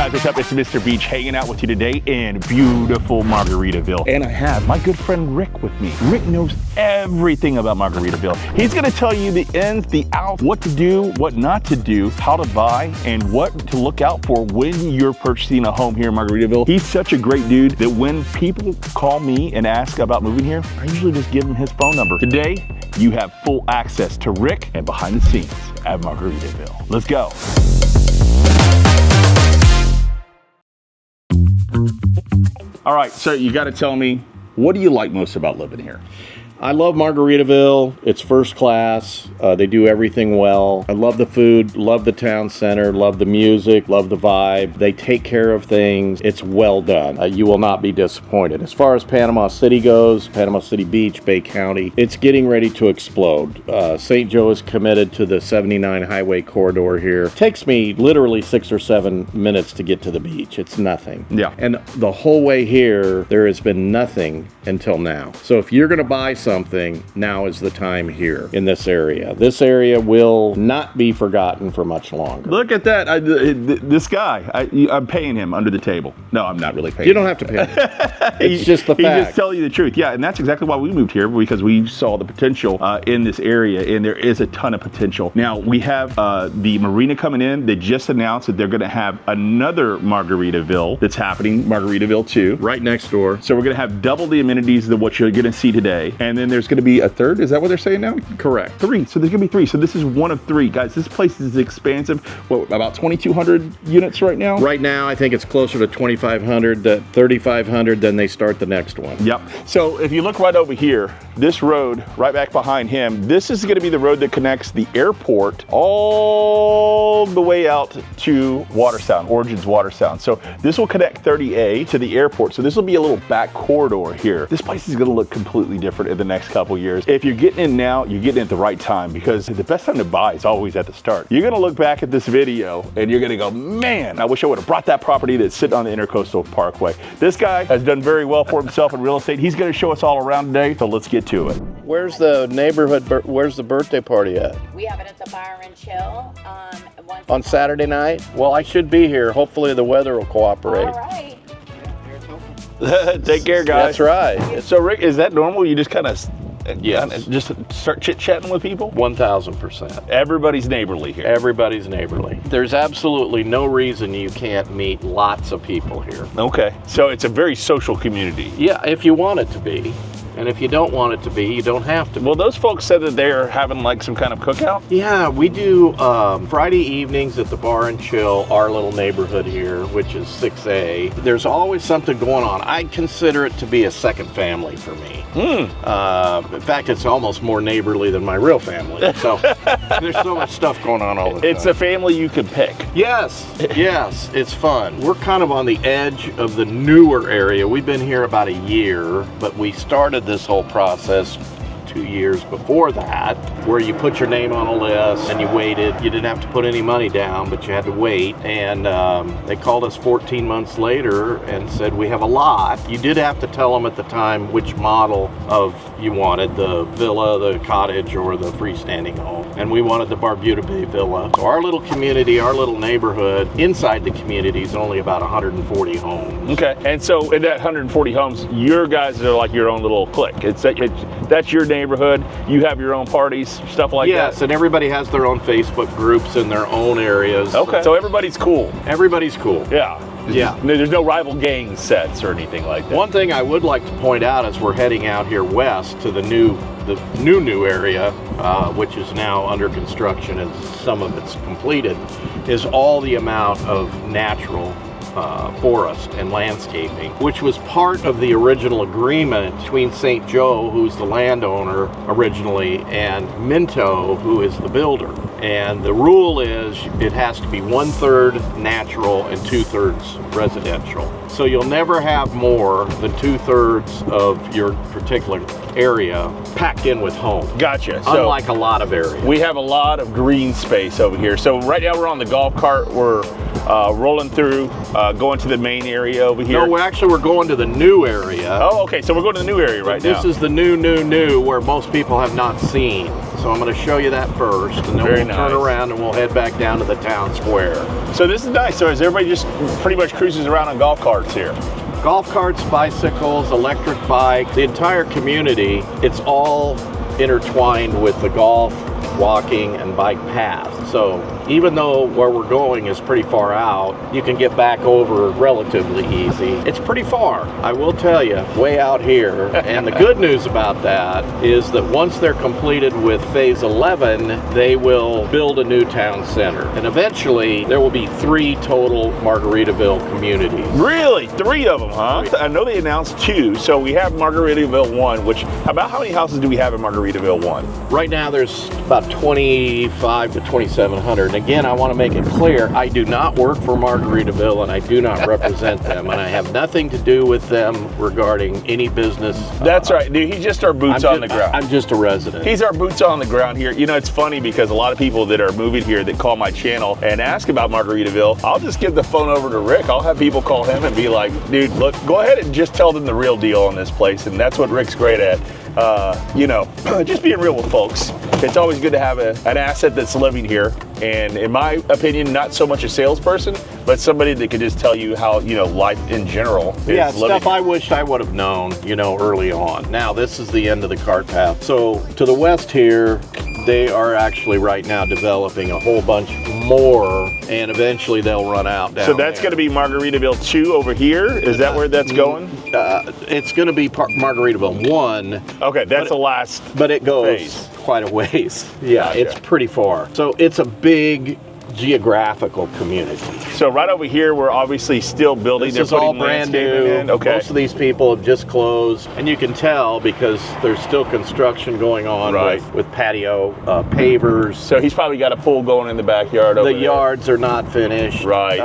guys, what's up? It's Mr. Beach hanging out with you today in beautiful Margaritaville. And I have my good friend Rick with me. Rick knows everything about Margaritaville. He's gonna tell you the ins, the outs, what to do, what not to do, how to buy, and what to look out for when you're purchasing a home here in Margaritaville. He's such a great dude that when people call me and ask about moving here, I usually just give them his phone number. Today, you have full access to Rick and behind the scenes at Margaritaville. Let's go. All right, so you got to tell me, what do you like most about living here? I love Margaritaville. It's first class. They do everything well. I love the food, love the town center, love the music, love the vibe. They take care of things. It's well done. You will not be disappointed. As far as Panama City goes, Panama City Beach, Bay County, it's getting ready to explode. St. Joe is committed to the 79 highway corridor here. It takes me literally 6 or 7 minutes to get to the beach. It's nothing. Yeah. And the whole way here, there has been nothing until now. So if you're going to buy something, now is the time here in this area. This area will not be forgotten for much longer. Look at that. This guy, I'm paying him under the table. No, I'm not really paying You don't have to pay him. It's just the fact. He just tell you the truth. Yeah, and that's exactly why we moved here, because we saw the potential in this area, and there is a ton of potential. Now, we have the marina coming in. They just announced that they're going to have another Margaritaville that's happening, Margaritaville 2. Right next door. So we're going to have double the amenities of what you're going to see today. And then there's going to be a third. Is that what they're saying now? Correct. 3. So there's going to be 3. So this is one of 3. Guys, this place is expansive. What, about 2,200 units right now? Right now, I think it's closer to 2,500 to 3,500, then they start the next one. Yep. So if you look right over here, this road right back behind him, this is going to be the road that connects the airport all the way out to Watersound, Origins Watersound. So this will connect 30A to the airport. So this will be a little back corridor here. This place is going to look completely different in the next couple years. If you're getting in now, you're getting in at the right time, because the best time to buy is always at the start. You're going to look back at this video and you're going to go, man, I wish I would have brought that property that's sitting on the Intercoastal Parkway. This guy has done very well for himself in real estate. He's going to show us all around today, so let's get to it. Where's the neighborhood, where's the birthday party at? We have it at the Bar and Chill On Saturday night? Well, I should be here. Hopefully the weather will cooperate. All right. Take care, guys. That's right. So Rick, is that normal? You just kind of Yes. just start chit-chatting with people? 1,000%. Everybody's neighborly here. Everybody's neighborly. There's absolutely no reason you can't meet lots of people here. Okay, so it's a very social community. Yeah, if you want it to be. And if you don't want it to be, you don't have to. Well, those folks said that they're having like some kind of cookout. Yeah, we do Friday evenings at the Bar and Chill, our little neighborhood here, which is 6A. There's always something going on. I consider it to be a second family for me. In fact, it's almost more neighborly than my real family. So there's so much stuff going on all the time. It's a family you could pick. Yes, yes, it's fun. We're kind of on the edge of the newer area. We've been here about a year, but we started this whole process 2 years before that, where you put your name on a list and you waited. You didn't have to put any money down, but you had to wait. And they called us 14 months later and said, we have a lot. You did have to tell them at the time which model of you wanted, the villa, the cottage, or the freestanding home. And we wanted the Barbuda Bay Villa. So our little community, our little neighborhood, inside the community is only about 140 homes. Okay, and so in that 140 homes, your guys are like your own little clique. That's your neighborhood. You have your own parties, stuff like that. Yes, and everybody has their own Facebook groups in their own areas. Okay, so everybody's cool. Everybody's cool. Yeah. Yeah. There's no rival gang sets or anything like that. One thing I would like to point out as we're heading out here west to the new area, which is now under construction and some of it's completed, is all the amount of natural forest and landscaping, which was part of the original agreement between St. Joe, who's the landowner originally, and Minto, who is the builder. And the rule is it has to be 1/3 natural and 2/3 residential. So you'll never have more than 2/3 of your particular area packed in with homes. Gotcha. So unlike a lot of areas. We have a lot of green space over here. So right now we're on the golf cart. We're rolling through, going to the main area over here. No, we're going to the new area. Oh, okay. So we're going to the new area right now. This is the new where most people have not seen. So I'm going to show you that first, and then Very we'll turn nice. around and we'll head back down to the town square. So this is nice. So as everybody just pretty much cruises around on golf carts here. Golf carts, bicycles, electric bikes, the entire community, it's all intertwined with the golf, walking, and bike paths. So even though where we're going is pretty far out, you can get back over relatively easy. It's pretty far, I will tell you, way out here. And the good news about that is that once they're completed with phase 11, they will build a new town center. And eventually there will be 3 total Margaritaville communities. Really? 3 of them, huh? I know they announced 2. So we have Margaritaville 1, which, about how many houses do we have in Margaritaville 1? Right now there's about 25 to 2,700. And again, I want to make it clear, I do not work for Margaritaville and I do not represent them, and I have nothing to do with them regarding any business. That's right, dude. He's just our boots on the ground. I'm just a resident. He's our boots on the ground here. You know, it's funny because a lot of people that are moving here that call my channel and ask about Margaritaville, I'll just give the phone over to Rick. I'll have people call him and be like, dude, look, go ahead and just tell them the real deal on this place. And that's what Rick's great at. You know, just being real with folks. It's always good to have an asset that's living here. And in my opinion, not so much a salesperson, but somebody that could just tell you how, you know, life in general is yeah, living. stuff I wished I would have known, you know, early on. Now, this is the end of the cart path. So to the west here, they are actually right now developing a whole bunch more, and eventually they'll run out down So that's going to be Margaritaville 2 over here? Is that where that's going? It's going to be Margaritaville 1. Okay, that's the last. But it goes phase. quite a ways. Yeah, Gotcha. It's pretty far. So it's a big geographical community. So right over here, we're obviously still building. This is all brand new. In. Okay. Most of these people have just closed, and you can tell because there's still construction going on Right. with patio pavers. So he's probably got a pool going in the backyard over The there. yards are not finished. Right.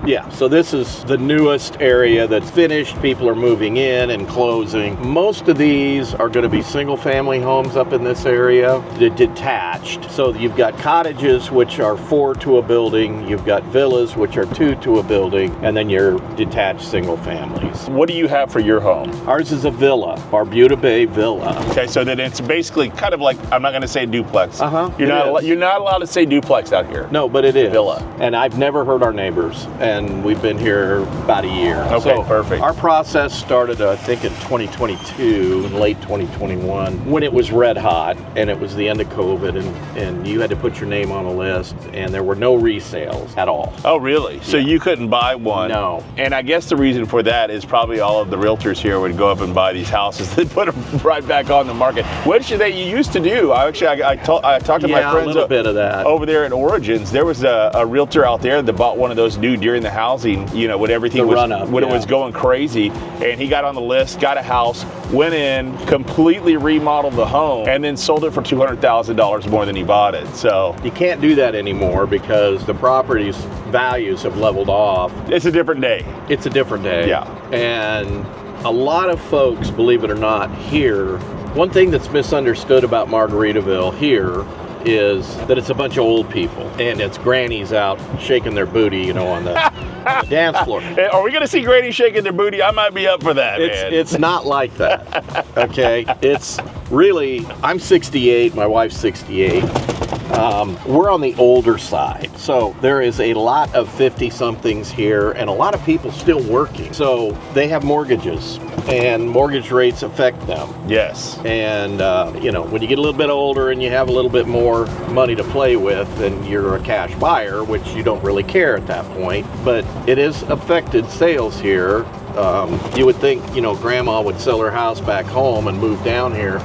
Yeah, so this is the newest area that's finished. People are moving in and closing. Most of these are going to be single family homes up in this area, detached. So you've got cottages, which are 4 to a building. You've got villas, which are 2 to a building, and then your detached single families. What do you have for your home? Ours is a villa, Barbuda Bay Villa. Okay, so then it's basically kind of like, I'm not going to say duplex. You're it is. you're not allowed to say duplex out here. No, but it is. Villa. And I've never heard our neighbors, and we've been here about a year. Okay, So perfect. Our process started, I think, in 2022, late 2021, when it was red hot, and it was the end of COVID, and you had to put your name on a list, and there were no resales at all. Oh, really? So you couldn't buy one? No. And I guess the reason for that is probably all of the realtors here would go up and buy these houses and put them right back on the market, which you used to do. I talked to my friends a little bit of that. over there at Origins. There was a realtor out there that bought one of those new during the housing, you know, when everything The was run-up, when it was going crazy, and he got on the list, got a house, went in, completely remodeled the home, and then sold it for $200,000 more than he bought it. So You can't do that anymore because the property's values have leveled off. it's a different day. It's a different day. Yeah. And a lot of folks, believe it or not, here, one thing that's misunderstood about Margaritaville here is that it's a bunch of old people and it's grannies out shaking their booty, you know, on the dance floor. Are we going to see Granny shaking their booty? I might be up for that, man. It's not like that, okay? It's really, I'm 68, my wife's 68. We're on the older side. So there is a lot of 50-somethings here and a lot of people still working. So they have mortgages and mortgage rates affect them. Yes. And, you know, when you get a little bit older and you have a little bit more money to play with and you're a cash buyer, which you don't really care at that point, but it has affected sales here. You would think, you know, grandma would sell her house back home and move down here.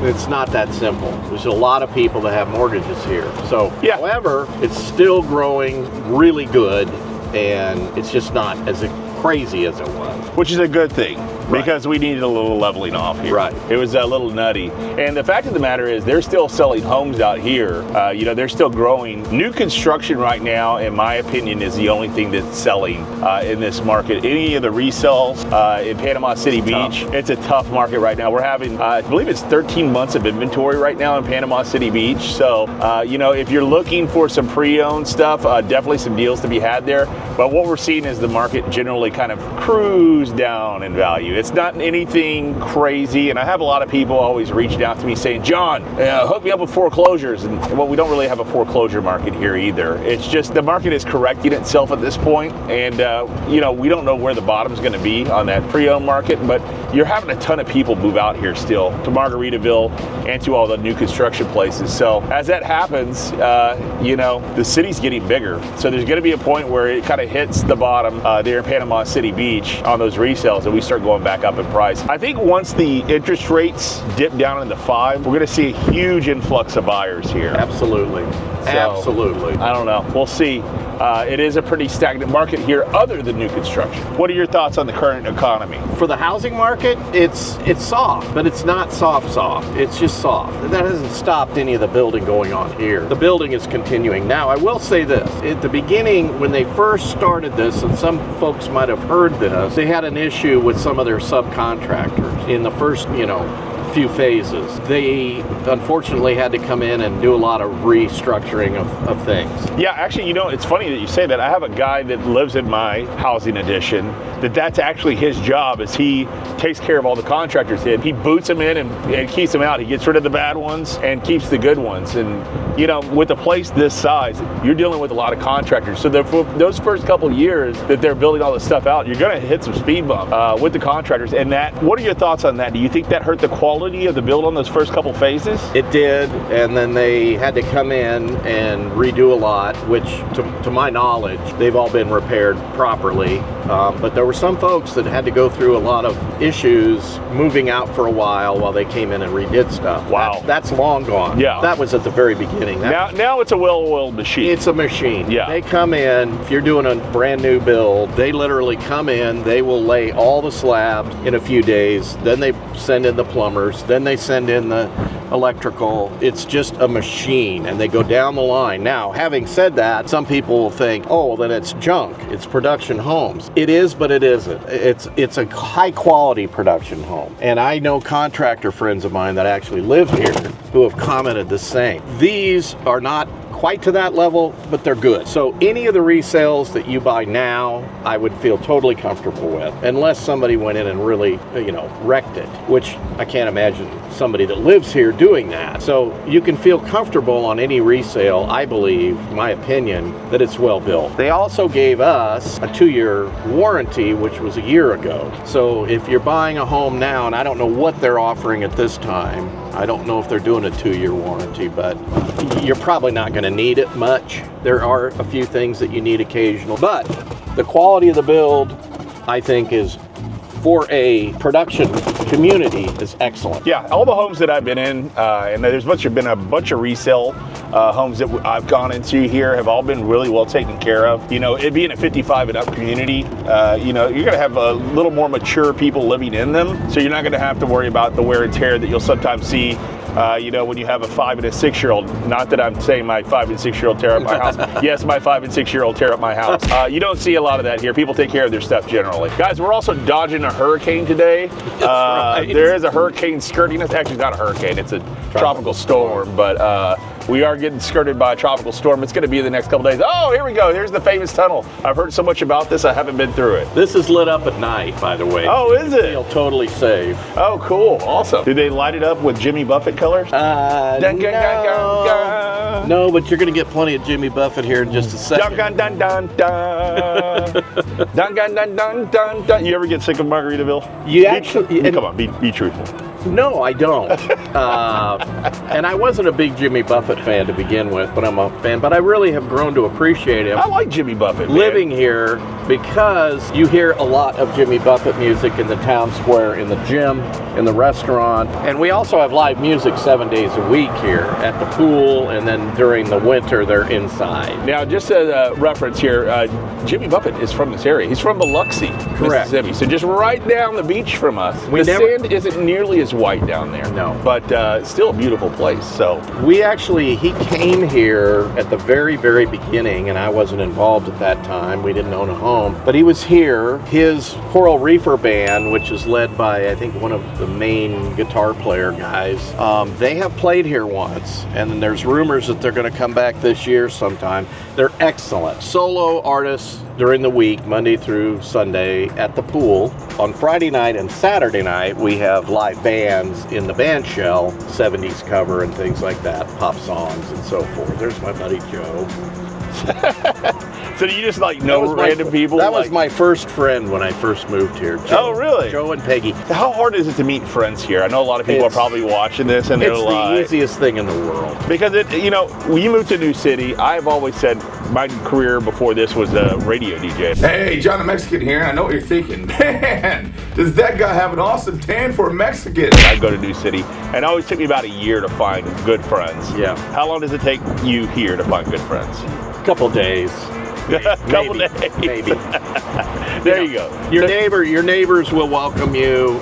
It's not that simple. There's a lot of people that have mortgages here. So, Yeah. However, it's still growing really good, and it's just not as crazy as it was. Which is a good thing, because we needed a little leveling off here. Right. It was a little nutty. And the fact of the matter is, they're still selling homes out here. You know, they're still growing. New construction right now, in my opinion, is the only thing that's selling in this market. Any of the resales in Panama City Beach, it's a tough market right now. We're having, I believe it's 13 months of inventory right now in Panama City Beach. So, you know, if you're looking for some pre-owned stuff, definitely some deals to be had there. But what we're seeing is the market generally kind of cruise down in value. It's not anything crazy, and I have a lot of people always reaching out to me saying, John, hook me up with foreclosures. And well, we don't really have a foreclosure market here either. It's just the market is correcting itself at this point, and you know, we don't know where the bottom is going to be on that pre-owned market, but you're having a ton of people move out here still to Margaritaville and to all the new construction places. So as that happens, you know, the city's getting bigger. So there's going to be a point where it kind of hits the bottom there in Panama City Beach on those resales, and we start going back up in price. I think once the interest rates dip down in the 5, we're going to see a huge influx of buyers here. Absolutely. So, absolutely. I don't know. We'll see. It is a pretty stagnant market here other than new construction. What are your thoughts on the current economy? For the housing market, it's soft, but it's not soft. It's just soft. That hasn't stopped any of the building going on here. The building is continuing. Now, I will say this. At the beginning, when they first started this, and some folks might have heard this, they had an issue with some of their subcontractors in the first, you know, few phases. They unfortunately had to come in and do a lot of restructuring of things. Yeah, actually, you know, it's funny that you say that. I have a guy that lives in my housing addition that's actually his job, is he takes care of all the contractors in. He boots them in and keeps them out. He gets rid of the bad ones and keeps the good ones. And, you know, with a place this size, you're dealing with a lot of contractors. So for those first couple of years that they're building all this stuff out, you're going to hit some speed bump with the contractors. And that, what are your thoughts on that? Do you think that hurt the quality of the build on those first couple phases? It did, and then they had to come in and redo a lot, which to my knowledge, they've all been repaired properly. But there were some folks that had to go through a lot of issues moving out for a while they came in and redid stuff. Wow. That's long gone. Yeah. That was at the very beginning. Now it's a well-oiled machine. It's a machine. Yeah. They come in, if you're doing a brand new build, they literally come in, they will lay all the slabs in a few days, then they send in the plumbers, then they send in the electrical. It's just a machine, and they go down the line. Now, having said that, some people will think, oh, well, then it's junk. It's production homes. It is, but it isn't. It's a high-quality production home. And I know contractor friends of mine that actually live here who have commented the same. These are not quite to that level, but they're good. So any of the resales that you buy now, I would feel totally comfortable with, unless somebody went in and really, you know, wrecked it, which I can't imagine somebody that lives here doing that. So you can feel comfortable on any resale, I believe, my opinion, that it's well built. They also gave us a 2-year warranty, which was a year ago. So if you're buying a home now, and I don't know what they're offering at this time, I don't know if they're doing a 2-year warranty, but you're probably not going to need it much. There are a few things that you need occasionally, but the quality of the build, I think, is, for a production community, is excellent. Yeah, all the homes that I've been in, and there's been a bunch of resale homes that I've gone into here, have all been really well taken care of. You know, it being a 55 and up community, you know, you're going to have a little more mature people living in them, so you're not going to have to worry about the wear and tear that you'll sometimes see. You know, when you have a 5 and a 6-year-old, not that I'm saying my 5 and 6-year-old tear up my house. Yes, my 5 and 6-year-old tear up my house. You don't see a lot of that here. People take care of their stuff generally. Guys, we're also dodging a hurricane today. Right. There is a hurricane skirting us. Actually, not a hurricane. It's a tropical storm, but we are getting skirted by a tropical storm. It's going to be the next couple days. Oh, here we go. Here's the famous tunnel. I've heard so much about this. I haven't been through it. This is lit up at night, by the way. Oh, is it? Feel totally safe. Oh, cool. Awesome. Do they light it up with Jimmy Buffett colors? No, but you're going to get plenty of Jimmy Buffett here in just a second. Dun, dun, dun, dun, dun, dun, dun, dun, dun. You ever get sick of Margaritaville? You actually... Come on, be truthful. No, I don't. And I wasn't a big Jimmy Buffett fan to begin with, but I'm a fan. But I really have grown to appreciate him. I like Jimmy Buffett, man. Living here, because you hear a lot of Jimmy Buffett music in the town square, in the gym, in the restaurant. And we also have live music 7 days a week here at the pool, and then during the winter, they're inside. Now, just as a reference here, Jimmy Buffett is from this area. He's from Biloxi, Correct. Mississippi. So just right down the beach from us. The sand isn't nearly as white down there. No. But still a beautiful place. So he came here at the very, very beginning, and I wasn't involved at that time. We didn't own a home. But he was here. His Coral Reefer band, which is led by, I think, one of the main guitar player guys, they have played here once. And then there's rumors that they're going to come back this year sometime. They're excellent. Solo artists during the week, Monday through Sunday, at the pool. On Friday night and Saturday night, we have live bands in the band shell, 70s cover and things like that, pop songs and so forth. There's my buddy Joe. So do you just like know random people? That was my first friend when I first moved here. Joe, oh, really? Joe and Peggy. How hard is it to meet friends here? I know a lot of people are probably watching this and they're like... It's the easiest thing in the world. Because, when you move to a new city, I've always said my career before this was a radio DJ. Hey, John the Mexican here. I know what you're thinking. Man, does that guy have an awesome tan for a Mexican? I go to a new city, and it always took me about a year to find good friends. Yeah. How long does it take you here to find good friends? A couple days. Couple days. Maybe. There you go. Your neighbors will welcome you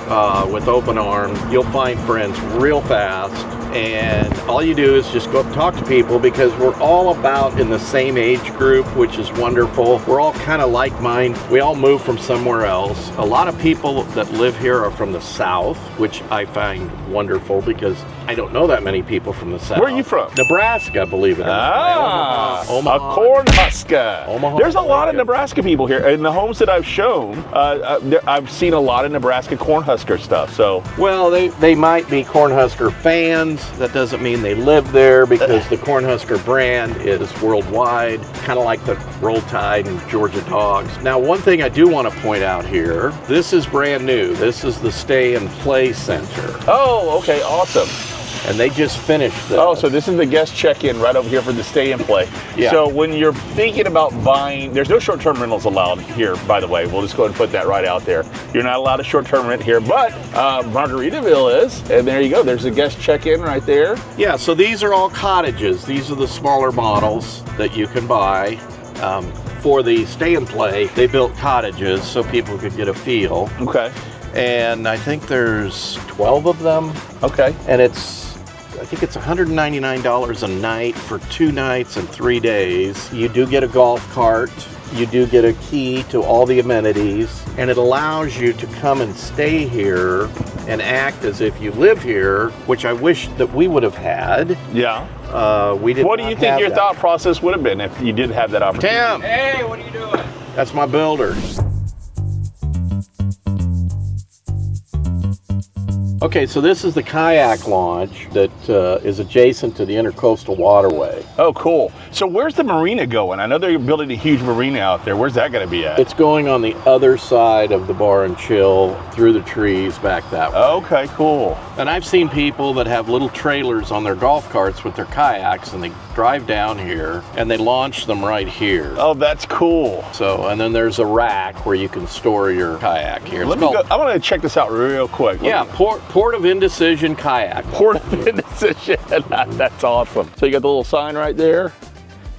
with open arms. You'll find friends real fast, and all you do is just go up and talk to people, because we're all about in the same age group, which is wonderful. We're all kind of like-minded. We all moved from somewhere else. A lot of people that live here are from the South, which I find wonderful, because I don't know that many people from the South. Where are you from? Nebraska, believe it or not. Omaha. A Cornhusker. Omaha. There's a lot of Nebraska people here. In the homes that I've shown, I've seen a lot of Nebraska Cornhusker stuff. So, well, they might be Cornhusker fans. That doesn't mean they live there, because the Cornhusker brand is worldwide, kind of like the Roll Tide and Georgia Dogs. Now, one thing I do want to point out here, this is brand new. This is the Stay and Play Center. oh, okay, awesome. And they just finished this. Oh, so this is the guest check-in right over here for the Stay and Play. Yeah. So when you're thinking about buying, there's no short-term rentals allowed here, by the way. We'll just go ahead and put that right out there. You're not allowed a short-term rent here, but Margaritaville is. And there you go. There's a guest check-in right there. Yeah, so these are all cottages. These are the smaller models that you can buy. For the Stay and Play, they built cottages so people could get a feel. Okay. And I think there's 12 of them. Okay. And I think it's $199 a night for 2 nights and 3 days. You do get a golf cart. You do get a key to all the amenities. And it allows you to come and stay here and act as if you live here, which I wish that we would have had. Yeah. We didn't. What do you think your thought process would have been if you did have that opportunity? Tim! Hey, what are you doing? That's my builder. Okay, so this is the kayak launch that is adjacent to the Intercoastal Waterway. Oh, cool. So where's the marina going? I know they're building a huge marina out there. Where's that going to be at? It's going on the other side of the bar and chill, through the trees, back that way. Okay, cool. And I've seen people that have little trailers on their golf carts with their kayaks, and they drive down here and they launch them right here. Oh, that's cool. So, and then there's a rack where you can store your kayak here. I'm going to check this out real quick. Yeah, Port of Indecision Kayak. Port of Indecision. That's awesome. So you got the little sign right there,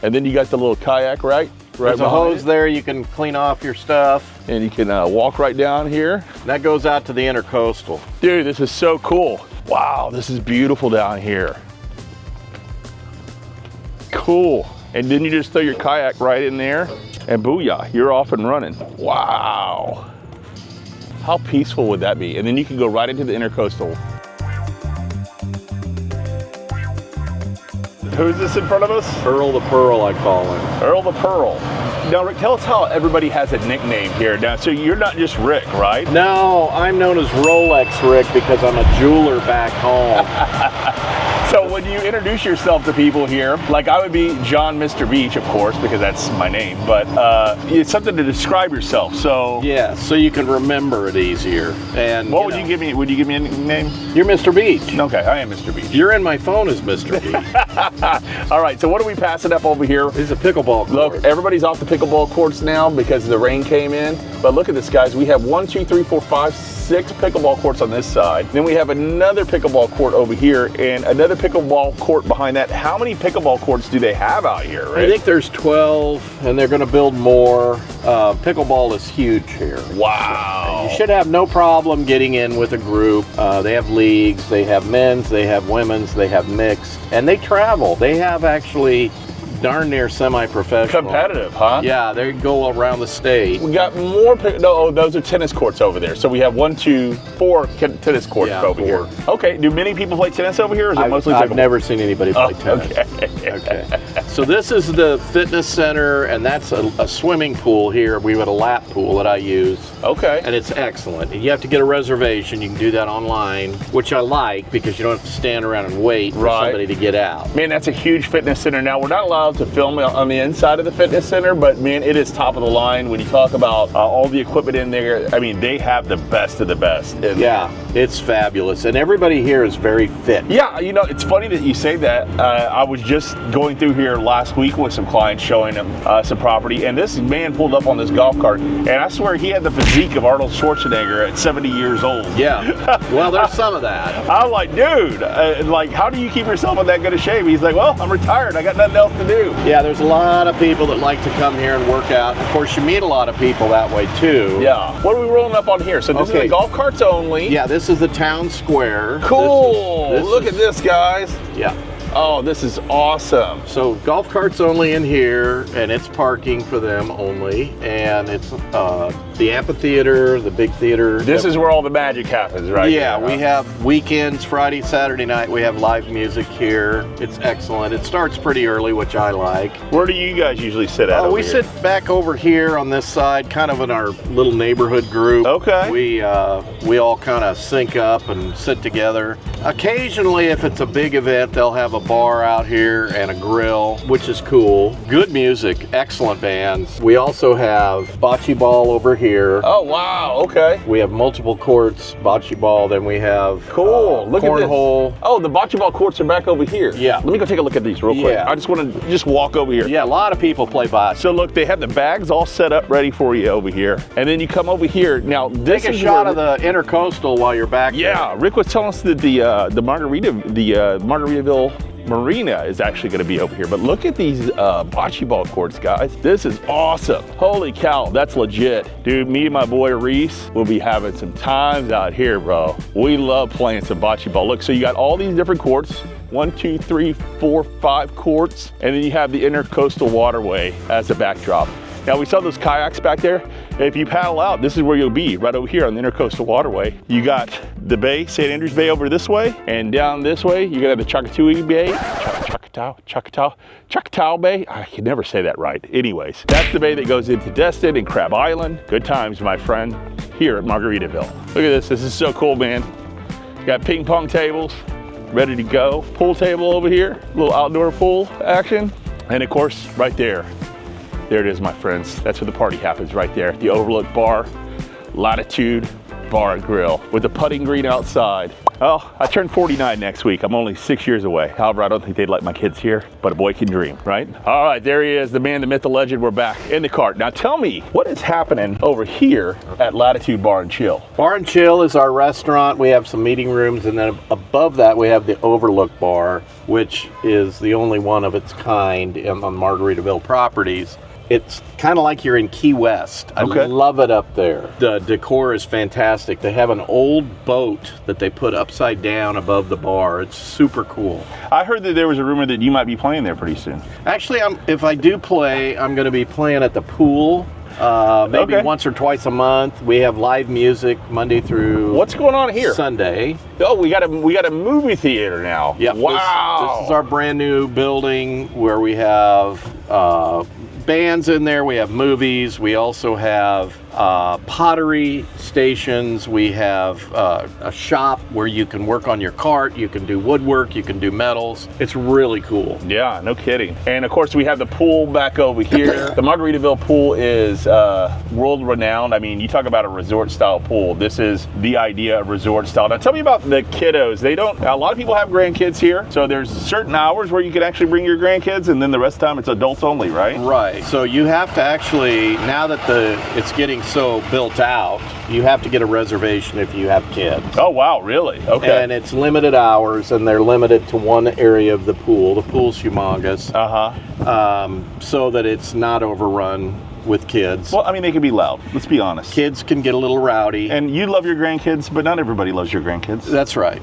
and then you got the little kayak right There's a hose there. You can clean off your stuff. And you can walk right down here. That goes out to the Intercoastal. Dude, this is so cool. Wow, this is beautiful down here. Cool. And then you just throw your kayak right in there, and booyah, you're off and running. Wow. How peaceful would that be? And then you can go right into the Intercoastal. Who's this in front of us? Earl the Pearl, I call him. Earl the Pearl. Now, Rick, tell us how everybody has a nickname here. Now, so you're not just Rick, right? No, I'm known as Rolex Rick because I'm a jeweler back home. So when you introduce yourself to people here, like I would be John Mr. Beach, of course, because that's my name, but it's something to describe yourself. So Yeah, so you can remember it easier. And what would you give me? Would you give me a name? You're Mr. Beach. Okay, I am Mr. Beach. You're in my phone as Mr. Beach. All right, so what are we passing up over here? This is a pickleball court. Look, everybody's off the pickleball courts now because the rain came in. But look at this, guys. We have 1, 2, 3, 4, 5, 6 pickleball courts on this side. Then we have another pickleball court over here and another pickleball court behind that. How many pickleball courts do they have out here, right? I think there's 12, and they're going to build more. Pickleball is huge here. Wow. You should have no problem getting in with a group. They have leagues, they have men's, they have women's, they have mixed, and they travel. They have actually darn near semi-professional. Competitive, huh? Yeah, they go around the state. We got more, those are tennis courts over there. So we have 1, 2, 4 tennis courts over here. Okay, do many people play tennis over here, or is it mostly pickleball? I've never seen anybody play tennis. Okay. So this is the fitness center, and that's a swimming pool here. We have a lap pool that I use. Okay. And it's excellent. You have to get a reservation. You can do that online, which I like because you don't have to stand around and wait for somebody to get out. Man, that's a huge fitness center. Now, we're not allowed to film on the inside of the fitness center, but man, it is top of the line. When you talk about all the equipment in there, I mean, they have the best of the best. Yeah, it's fabulous. And everybody here is very fit. Yeah, you know, it's funny that you say that. I was just going through here last week with some clients showing them some property, and this man pulled up on this golf cart, and I swear he had the physique of Arnold Schwarzenegger at 70 years old. Yeah, well, there's some of that. I'm like, dude, like, how do you keep yourself in that good a shape? He's like, well, I'm retired. I got nothing else to do. Yeah, there's a lot of people that like to come here and work out. Of course, you meet a lot of people that way too. Yeah. What are we rolling up on here? So this is the golf carts only. Yeah, this is the town square. Cool. Look at this, guys. Yeah. Oh, this is awesome. So golf carts only in here, and it's parking for them only, and it's the amphitheater, the big theater. This is where all the magic happens, right? Yeah, we have weekends, Friday, Saturday night, we have live music here. It's excellent. It starts pretty early, which I like. Where do you guys usually sit at? We sit back over here on this side, kind of in our little neighborhood group. Okay. We all kind of sync up and sit together. Occasionally, if it's a big event, they'll have a bar out here and a grill, which is cool. Good music, excellent bands. We also have bocce ball over here. Oh, wow, okay. We have multiple courts, bocce ball, then we have Look cornhole. at this. Oh, the bocce ball courts are back over here. Yeah. Let me go take a look at these real quick. I just want to walk over here. Yeah, a lot of people play bocce. So look, they have the bags all set up ready for you over here. And then you come over here. Now, this Take a is shot of the intercoastal while you're back Yeah, there. Rick was telling us that the Margaritaville Marina is actually going to be over here. But look at these bocce ball courts, guys. This is awesome. Holy cow, that's legit. Dude, me and my boy Reese will be having some times out here, bro. We love playing some bocce ball. Look, so you got all these different courts. 1, 2, 3, 4, 5 courts. And then you have the Intercoastal Waterway as a backdrop. Now, we saw those kayaks back there. If you paddle out, this is where you'll be, right over here on the Intercoastal Waterway. You got the bay, St. Andrews Bay over this way, and down this way, you got the Chakatui Bay, Choctaw Bay. I can never say that right. Anyways, that's the bay that goes into Destin and Crab Island. Good times, my friend, here at Margaritaville. Look at this, this is so cool, man. Got ping pong tables, ready to go. Pool table over here, little outdoor pool action. And of course, right there, there it is, my friends. That's where the party happens, right there. The Overlook Bar, Latitude Bar and Grill with the putting green outside. Oh, I turn 49 next week. I'm only 6 years away. However, I don't think they'd let my kids here, but a boy can dream, right? All right, there he is, the man, the myth, the legend. We're back in the cart. Now tell me, what is happening over here at Latitude Bar and Chill? Bar and Chill is our restaurant. We have some meeting rooms, and then above that we have the Overlook Bar, which is the only one of its kind on Margaritaville properties. It's kind of like you're in Key West. I love it up there. The decor is fantastic. They have an old boat that they put upside down above the bar. It's super cool. I heard that there was a rumor that you might be playing there pretty soon. Actually, if I do play, I'm going to be playing at the pool. Maybe once or twice a month. We have live music Monday through What's going on here? Sunday. Oh, we got a movie theater now. Yep. Wow. This is our brand new building where we have bands in there. We have movies. We also have pottery stations. We have a shop where you can work on your cart. You can do woodwork. You can do metals. It's really cool. Yeah, no kidding. And of course, we have the pool back over here. The Margaritaville pool is world renowned. I mean, you talk about a resort style pool. This is the idea of resort style. Now, tell me about the kiddos. A lot of people have grandkids here. So there's certain hours where you can actually bring your grandkids, and then the rest of the time it's adults only, right? Right. So you have to actually, now that it's getting so built out, you have to get a reservation if you have kids. Oh, wow, really? Okay. And it's limited hours, and they're limited to one area of the pool. The pool's humongous. So that it's not overrun with kids. Well, I mean, they can be loud. Let's be honest. Kids can get a little rowdy. And you love your grandkids, but not everybody loves your grandkids. That's right.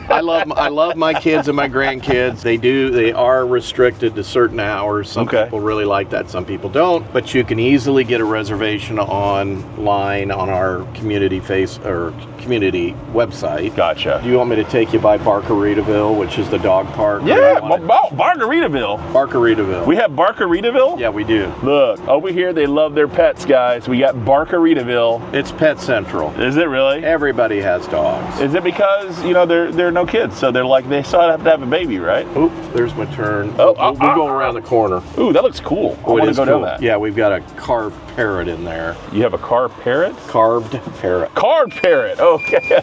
I love my kids and my grandkids. They are restricted to certain hours. Some people really like that, some people don't. But you can easily get a reservation online on our community community website. Gotcha. Do you want me to take you by Margaritaville, which is the dog park? Yeah, Margaritaville. Margaritaville. We have Margaritaville? Yeah, we do. Look, over here they love their pets, guys. We got Margaritaville. It's Pet Central. Is it really? Everybody has dogs. Is it because, they're no kids, so they still have to have a baby, right? Oop, there's my turn. We'll go around the corner. Ooh, that looks cool. I want to go down that. Yeah, we've got a carved parrot in there. You have a carved parrot? Carved parrot. Carved parrot, okay.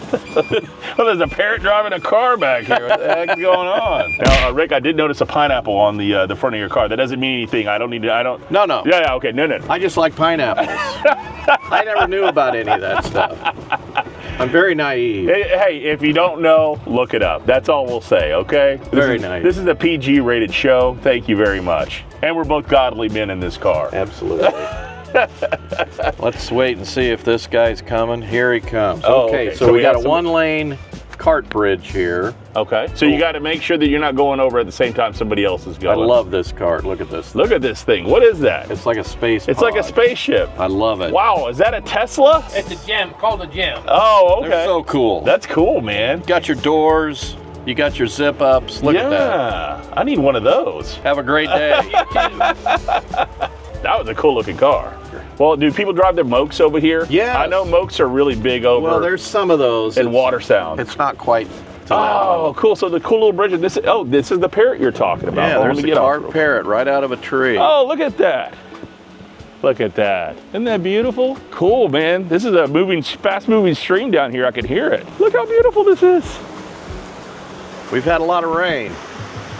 Well, there's a parrot driving a car back here. What the heck is going on? Now, Rick, I did notice a pineapple on the front of your car. That doesn't mean anything. No. Yeah, okay, no. I just like pineapples. I never knew about any of that stuff. I'm very naive. Hey, if you don't know, look it up. That's all we'll say, okay? Very nice. This is a PG-rated show. Thank you very much. And we're both godly men in this car. Absolutely. Let's wait and see if this guy's coming. Here he comes. Oh, okay, so we got a one-lane cart bridge here. Okay, so you got to make sure that you're not going over at the same time somebody else is going. I love this cart. Look at this. Look at this thing. What is that? It's like a space It's pod. like a spaceship. I love it. Wow, is that a Tesla? It's a gem, called a gem. Oh, okay. They're so cool. That's cool, man. Got your doors. You got your zip ups. Look at that. Yeah, I need one of those. Have a great day. That was a cool looking car. Well, do people drive their Mokes over here? Yeah. I know Mokes are really big over. Well, there's some of those. in Watersound. It's not quite. Oh, cool. So the cool little bridge. This is the parrot you're talking about. Yeah, there's a carved parrot right out of a tree. Oh, look at that. Look at that. Isn't that beautiful? Cool, man. This is a fast moving stream down here. I can hear it. Look how beautiful this is. We've had a lot of rain.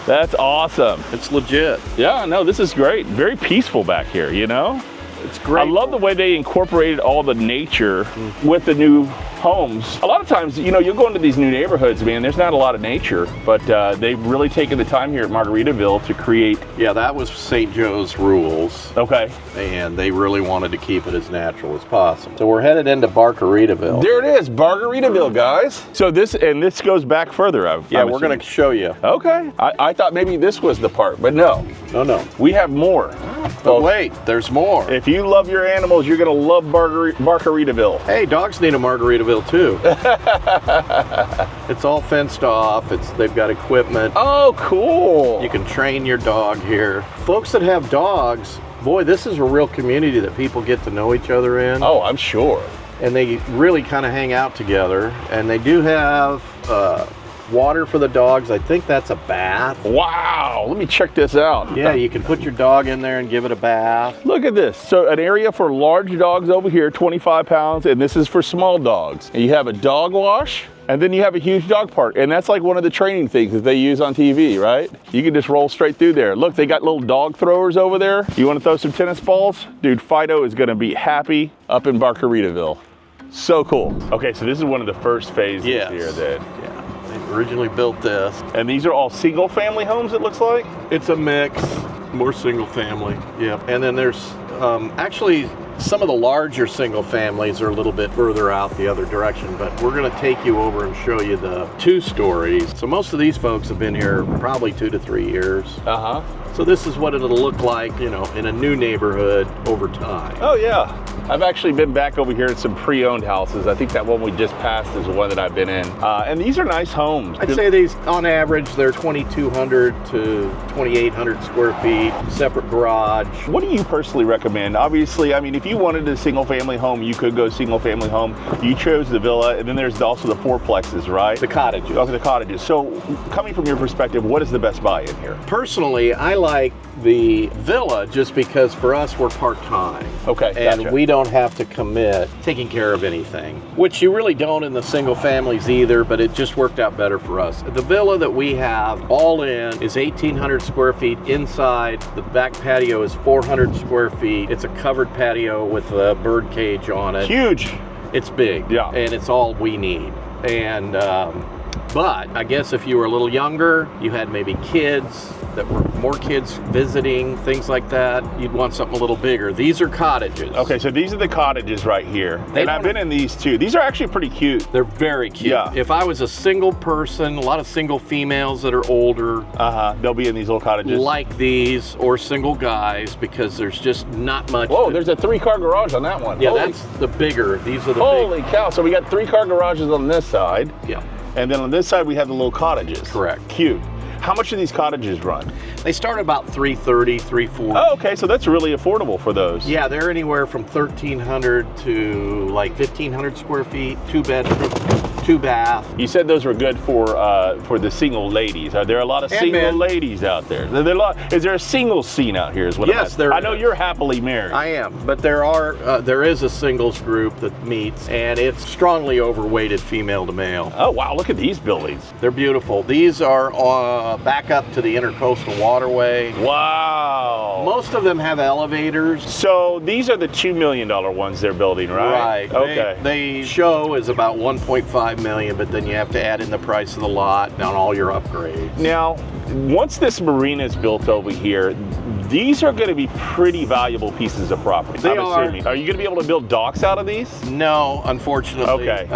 That's awesome. It's legit. Yeah, no, this is great. Very peaceful back here, It's great. I love the way they incorporated all the nature with the new homes. A lot of times, you'll go into these new neighborhoods, man, there's not a lot of nature, but they've really taken the time here at Margaritaville to create. Yeah, that was St. Joe's rules. Okay. And they really wanted to keep it as natural as possible. So we're headed into Margaritaville. There it is, Margaritaville, guys. So this goes back further. Yeah, we're going to show you. Okay. I thought maybe this was the part, but no. No. We have more. But wait, there's more. If you love your animals, you're going to love Margaritaville. Hey, dogs need a Margaritaville too. It's all fenced off. They've got equipment. Oh, cool. You can train your dog here. Folks that have dogs, boy, this is a real community that people get to know each other in. Oh, I'm sure. And they really kind of hang out together. And they do have water for the dogs. I think that's a bath. Wow, let me check this out. Yeah, you can put your dog in there and give it a bath. Look at this. So an area for large dogs over here, 25 pounds, and this is for small dogs. And you have a dog wash, and then you have a huge dog park. And that's like one of the training things that they use on TV, right? You can just roll straight through there. Look, they got little dog throwers over there. You want to throw some tennis balls? Dude, Fido is going to be happy up in Margaritaville. So cool. Okay, so this is one of the first phases here then. Yeah. Originally built this. And these are all single family homes, it looks like? It's a mix, more single family. Yeah. And then there's actually some of the larger single families are a little bit further out the other direction, but we're going to take you over and show you the 2 stories. So most of these folks have been here probably 2 to 3 years. So this is what it'll look like, you know, in a new neighborhood over time. Oh yeah. I've actually been back over here at some pre-owned houses. I think that one we just passed is the one that I've been in. And these are nice homes. I'd say these, on average, they're 2,200 to 2,800 square feet, separate garage. What do you personally recommend? Obviously, I mean, if you wanted a single family home, you could go single family home. You chose the villa, and then there's also the fourplexes, right? The cottages. Okay, the cottages. So coming from your perspective, what is the best buy in here? Personally, I like the villa just because for us, we're part-time. Okay, and gotcha. we don't have to commit taking care of anything, which you really don't in the single families either, but it just worked out better for us. The villa that we have all in is 1,800 square feet inside. The back patio is 400 square feet. It's a covered patio with a bird cage on it. Huge. It's big, yeah, and it's all we need. And but I guess if you were a little younger, you had maybe kids that were more kids visiting, things like that, you'd want something a little bigger. These are cottages. Okay, so these are the cottages right here. And I've been in these too. These are actually pretty cute. They're very cute. Yeah. If I was a single person, a lot of single females that are older, they'll be in these little cottages. like these, or single guys, because there's just not much. Whoa, there's a 3-car garage on that one. Yeah, that's the bigger. These are the holy cow. So we got 3-car garages on this side. Yeah. And then on this side, we have the little cottages. Correct. Cute. How much do these cottages run? They start about $330, $340. Oh, okay, so that's really affordable for those. Yeah, they're anywhere from 1,300 to like 1,500 square feet, 2 bedroom, 2 bath. You said those were good for the single ladies. Are there a lot of And single men. ladies out there? Is there a single scene out here? Is what Yes, there I know is. you're happily married. I am, but there is a singles group that meets, and it's strongly overweighted female to male. Oh wow, look at these buildings. They're beautiful. These are back up to the intercoastal waterway. Wow. Most of them have elevators. So these are the $2 million ones they're building, right? Right. Okay. They show is about 1.5 million, but then you have to add in the price of the lot and all your upgrades. Now, once this marina is built over here, these are going to be pretty valuable pieces of property. They I'm are. assuming. Are you going to be able to build docks out of these? No, unfortunately. Okay.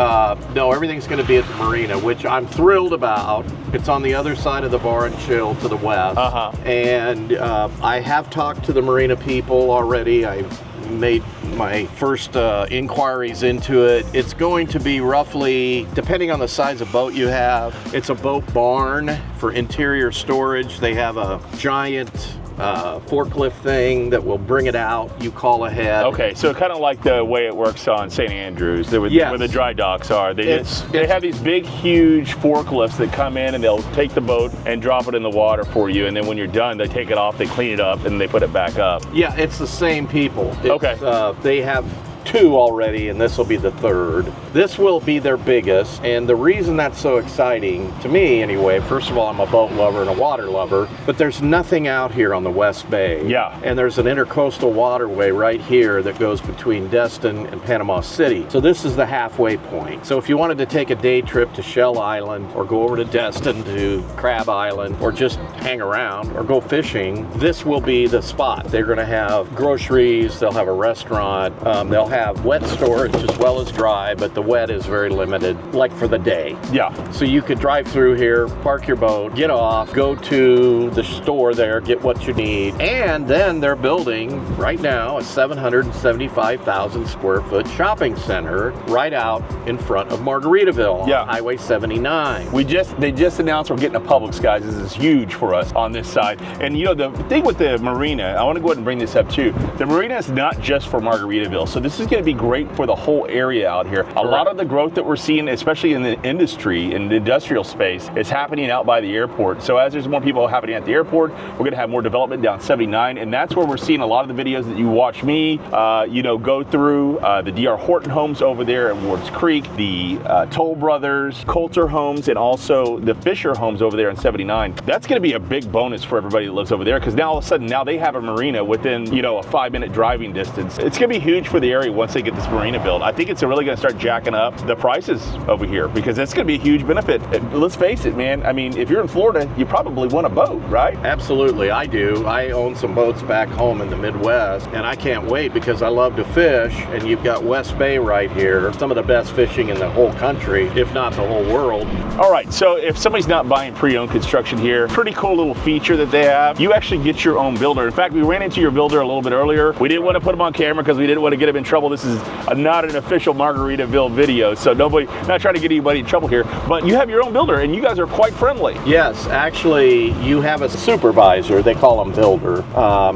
No, everything's going to be at the marina, which I'm thrilled about. It's on the other side of the bar and chill to the west. And I have talked to the marina people already. I've made my first inquiries into it. It's going to be roughly, depending on the size of boat you have, it's a boat barn for interior storage. They have a giant forklift thing that will bring it out. You call ahead. Okay, so kind of like the way it works on St. Andrews, where the dry docks are. They have these big, huge forklifts that come in and they'll take the boat and drop it in the water for you. And then when you're done, they take it off, they clean it up, and they put it back up. Yeah, it's the same people. Okay. They have 2 already, and this will be the 3rd. This will be their biggest, and the reason that's so exciting, to me anyway, first of all, I'm a boat lover and a water lover, but there's nothing out here on the West Bay. Yeah. And there's an intercoastal waterway right here that goes between Destin and Panama City. So this is the halfway point. So if you wanted to take a day trip to Shell Island, or go over to Destin to Crab Island, or just hang around, or go fishing, this will be the spot. They're gonna have groceries, they'll have a restaurant, they'll have wet storage as well as dry, but the wet is very limited, like for the day. Yeah. So you could drive through here, park your boat, get off, go to the store there, get what you need, and then they're building right now a 775,000 square foot shopping center right out in front of Margaritaville on Highway 79. They just announced we're getting a Publix, guys. This is huge for us on this side. And you know, the thing with the marina, I want to go ahead and bring this up too. The marina is not just for Margaritaville. So this is going to be great for the whole area out here. A lot of the growth that we're seeing, especially in the industry, in the industrial space, is happening out by the airport. So as there's more people happening at the airport, we're going to have more development down 79, and that's where we're seeing a lot of the videos that you watch me, go through the D.R. Horton homes over there at Wards Creek, the Toll Brothers, Coulter homes, and also the Fisher homes over there in 79. That's going to be a big bonus for everybody that lives over there, because now all of a sudden, now they have a marina within, a 5-minute driving distance. It's going to be huge for the area. you once they get this marina built. I think it's really going to start jacking up the prices over here because it's going to be a huge benefit. Let's face it, man. I mean, if you're in Florida, you probably want a boat, right? Absolutely, I do. I own some boats back home in the Midwest, and I can't wait because I love to fish, and you've got West Bay right here, some of the best fishing in the whole country, if not the whole world. All right, so if somebody's not buying pre-owned construction here, pretty cool little feature that they have. You actually get your own builder. In fact, we ran into your builder a little bit earlier. We didn't want to put him on camera because we didn't want to get him in trouble. This is not an official Margaritaville video, so not trying to get anybody in trouble here, but you have your own builder and you guys are quite friendly. Yes, actually, you have a supervisor, they call them builder,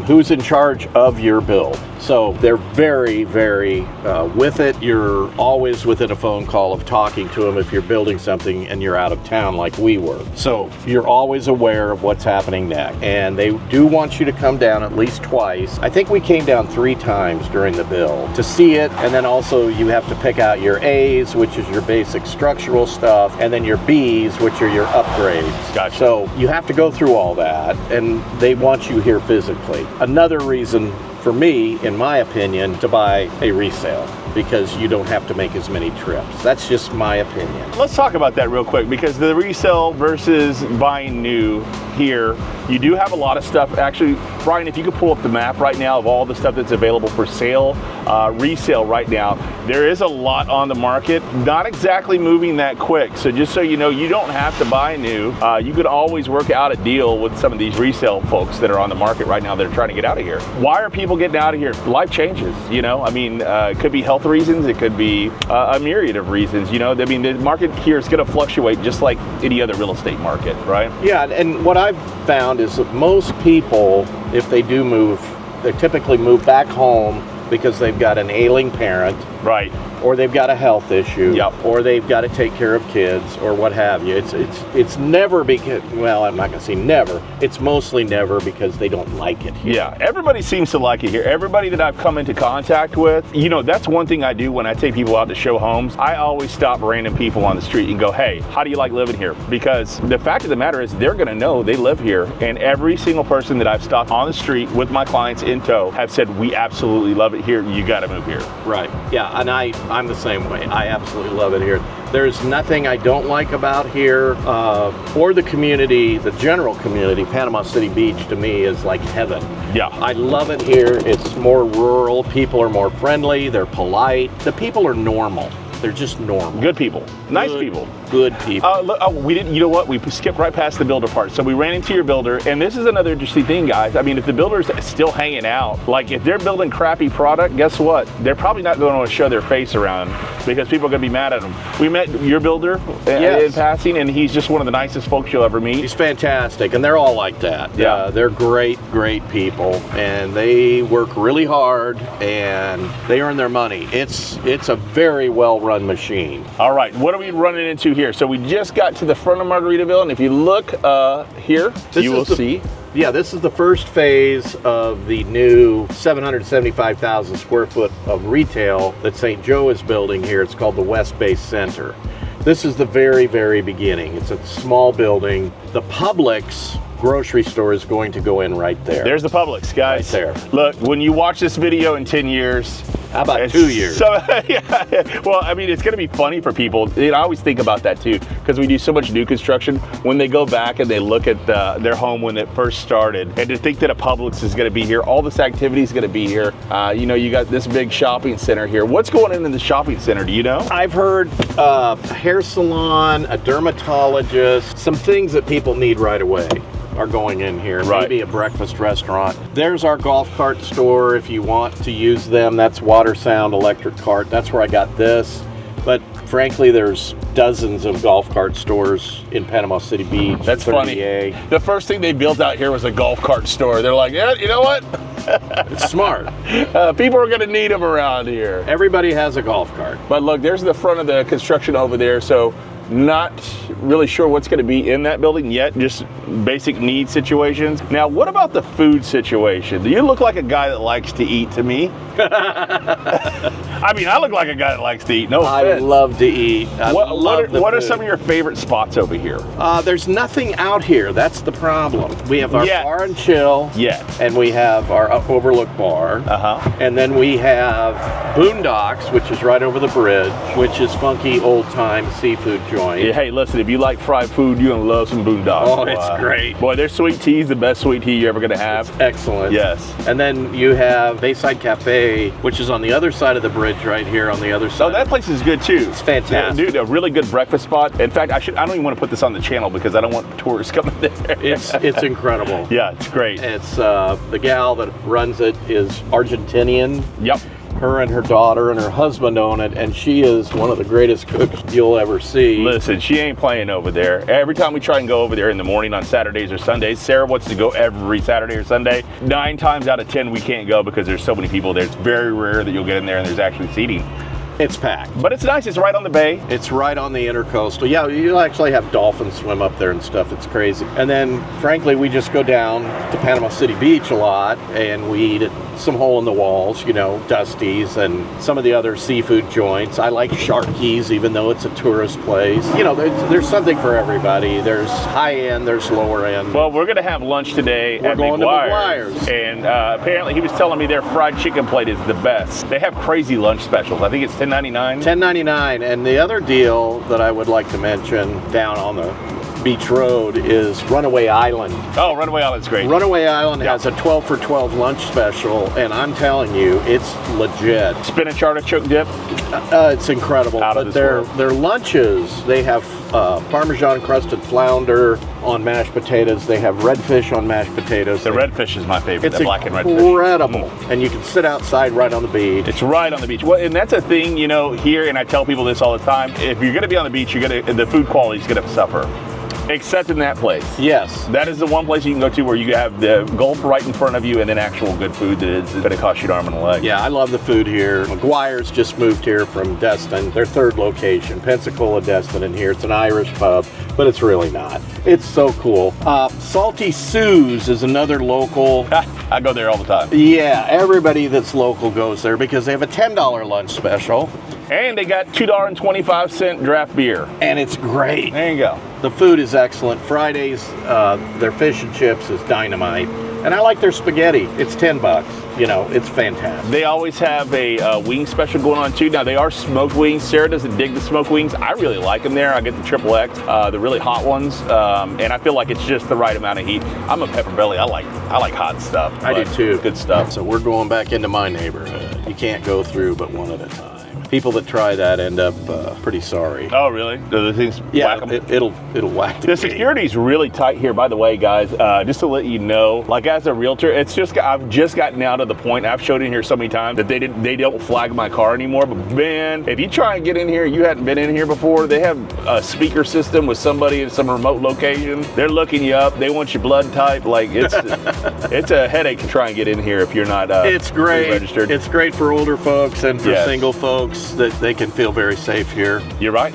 who's in charge of your build. So they're very, very with it. You're always within a phone call of talking to them if you're building something and you're out of town like we were. So you're always aware of what's happening next. And they do want you to come down at least twice. I think we came down 3 times during the build to see it. And then also you have to pick out your A's, which is your basic structural stuff, and then your B's, which are your upgrades. Gotcha. So you have to go through all that, and they want you here physically. Another reason for me, in my opinion, to buy a resale, because you don't have to make as many trips. That's just my opinion. Let's talk about that real quick, because the resale versus buying new here, you do have a lot of stuff. Actually, Brian, if you could pull up the map right now of all the stuff that's available for sale, resale right now, there is a lot on the market, not exactly moving that quick. So just so you know, you don't have to buy new. You could always work out a deal with some of these resale folks that are on the market right now that are trying to get out of here. Why are people getting out of here? Life changes, you know? I mean, it could be health reasons, it could be a myriad of reasons, you know? I mean, the market here is gonna fluctuate just like any other real estate market, right? Yeah, and what I've found is that most people, if they do move, they typically move back home because they've got an ailing parent. Right. Or they've got a health issue. Yep. Or they've got to take care of kids or what have you. It's never because, well, I'm not going to say never. It's mostly never because they don't like it here. Yeah, everybody seems to like it here. Everybody that I've come into contact with, you know, that's one thing I do when I take people out to show homes. I always stop random people on the street and go, hey, how do you like living here? Because the fact of the matter is they're going to know they live here. And every single person that I've stopped on the street with my clients in tow have said, we absolutely love it here. You got to move here. Right. Yeah, and I'm the same way. I absolutely love it here. There's nothing I don't like about here, or the community, the general community. Panama City Beach to me is like heaven. Yeah. I love it here. It's more rural. People are more friendly. They're polite. The people are normal. They're just normal. Good people. Nice people. Good people. We didn't, you know what? We skipped right past the builder part. So we ran into your builder, and this is another interesting thing, guys. I mean, if the builder's still hanging out, like if they're building crappy product, guess what? They're probably not going to show their face around because people are going to be mad at them. We met your builder in passing, and he's just one of the nicest folks you'll ever meet. He's fantastic, and they're all like that. Yeah. They're great, great people, and they work really hard, and they earn their money. It's a very well-run machine. All right, what are we running into here? So we just got to the front of Margaritaville, and if you look here, you will see. Yeah, this is the first phase of the new 775,000 square foot of retail that St. Joe is building here. It's called the West Bay Center. This is the very, very beginning. It's a small building. The Publix grocery store is going to go in right there. There's the Publix, guys. Right there. Look, when you watch this video in 10 years, how about 2 years? So, yeah, well, I mean, it's going to be funny for people. I always think about that too, because we do so much new construction. When they go back and they look at their home when it first started, and to think that a Publix is going to be here, all this activity is going to be here. You know, you got this big shopping center here. What's going on in the shopping center? Do you know? I've heard a hair salon, a dermatologist, some things that people need right away are going in here. Right. Maybe a breakfast restaurant. There's our golf cart store if you want to use them. That's Watersound electric cart. That's where I got this. But frankly, there's dozens of golf cart stores in Panama City Beach. That's funny. The first thing they built out here was a golf cart store. They're like, yeah, you know what? It's smart. People are going to need them around here. Everybody has a golf cart. But look, there's the front of the construction over there. So Not really sure what's going to be in that building yet, just basic need situations. Now, what about the food situation? Do you look like a guy that likes to eat to me? I mean, I look like a guy that likes to eat. No offense. I love to eat. What are some of your favorite spots over here? There's nothing out here. That's the problem. We have our bar and chill. Yes. And we have our overlook bar. And then we have Boondocks, which is right over the bridge, which is funky old-time seafood joint. Yeah, hey, listen, if you like fried food, you're gonna love some Boondocks. Oh, it's great. Boy, their sweet tea is the best sweet tea you're ever gonna have. It's excellent. Yes. And then you have Bayside Cafe, which is on the other side of the bridge right here on the other side. Oh, that place is good too. It's fantastic. Dude, a really good breakfast spot. In fact, I don't even want to put this on the channel because I don't want tourists coming there. It's incredible. Yeah, it's great. It's the gal that runs it is Argentinian. Yep. Her and her daughter and her husband own it, and she is one of the greatest cooks you'll ever see. Listen, she ain't playing over there. Every time we try and go over there in the morning on Saturdays or Sundays, Sarah wants to go every Saturday or Sunday. 9 times out of 10 we can't go because there's so many people there. It's very rare that you'll get in there and there's actually seating. It's packed. But it's nice. It's right on the bay. It's right on the intercoastal. Yeah, you'll actually have dolphins swim up there and stuff. It's crazy. And then, frankly, we just go down to Panama City Beach a lot, and we eat at some hole in the walls, you know, Dusty's and some of the other seafood joints. I like Sharky's, even though it's a tourist place. You know, there's something for everybody. There's high end, there's lower end. Well, we're going to have lunch today at McGuire's. And apparently he was telling me their fried chicken plate is the best. They have crazy lunch specials. I think it's $10.99. $10.99. And the other deal that I would like to mention down on the Beach Road is Runaway Island. Oh, Runaway Island's great. Runaway Island has a 12 for 12 lunch special, and I'm telling you, it's legit. Spinach artichoke dip. It's incredible. But their lunches, they have Parmesan crusted flounder on mashed potatoes. They have redfish on mashed potatoes. The redfish is my favorite. It's the black and redfish. Incredible. And you can sit outside right on the beach. It's right on the beach. Well, and that's a thing, you know, here, and I tell people this all the time. If you're going to be on the beach, the food quality is going to suffer. Except in that place. Yes. That is the one place you can go to where you have the Gulf right in front of you and then actual good food that is going to cost you an arm and a leg. Yeah, I love the food here. McGuire's just moved here from Destin, their third location, Pensacola, Destin, and here. It's an Irish pub, but it's really not. It's so cool. Salty Sue's is another local. I go there all the time. Yeah, everybody that's local goes there because they have a $10 lunch special. And they got $2.25 draft beer. And it's great. There you go. The food is excellent. Fridays, their fish and chips is dynamite. And I like their spaghetti. It's $10. You know, it's fantastic. They always have a wing special going on too. Now they are smoked wings. Sarah doesn't dig the smoked wings. I really like them there. I get the XXX, the really hot ones, and I feel like it's just the right amount of heat. I'm a pepper belly. I like hot stuff. I do too. Good stuff. So we're going back into my neighborhood. You can't go through but one at a time. People that try that end up pretty sorry. Oh, really? Do the things whack 'em? It'll whack the security's really tight here, by the way, guys. Just to let you know, like as a realtor, I've just gotten out of the point. I've showed in here so many times that they don't flag my car anymore. But man, if you try and get in here, you hadn't been in here before. They have a speaker system with somebody in some remote location. They're looking you up. They want your blood type. Like it's it's a headache to try and get in here if you're not. It's great. Registered. It's great for older folks and for single folks that they can feel very safe here. You're right.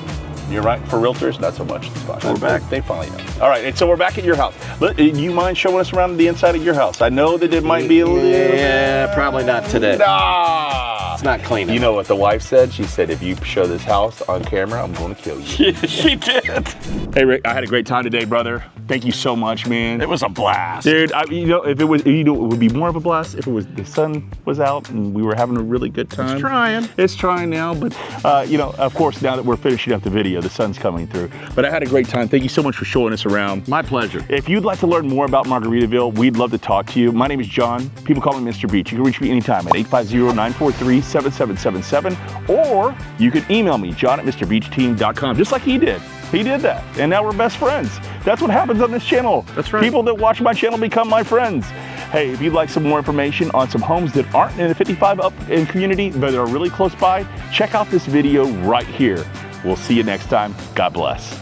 You're right. For realtors, not so much. We're back. They finally know. All right, and so we're back at your house. Do you mind showing us around the inside of your house? I know that it might be a little... Yeah, probably not today. Nah. It's not clean. You know what the wife said? She said, if you show this house on camera, I'm going to kill you. She did. Hey, Rick, I had a great time today, brother. Thank you so much, man. It was a blast. Dude, if it was, it would be more of a blast if the sun was out and we were having a really good time. It's trying now, but of course, now that we're finishing up the video, the sun's coming through. But I had a great time. Thank you so much for showing us around. My pleasure. If you'd like to learn more about Margaritaville, we'd love to talk to you. My name is John. People call me Mr. Beach. You can reach me anytime at 850-943-7777, or you can email me, john@mrbeachteam.com, just like he did. He did that, and now we're best friends. That's what happens on this channel. That's right. People that watch my channel become my friends. Hey, if you'd like some more information on some homes that aren't in the 55 up in community, but are really close by, check out this video right here. We'll see you next time. God bless.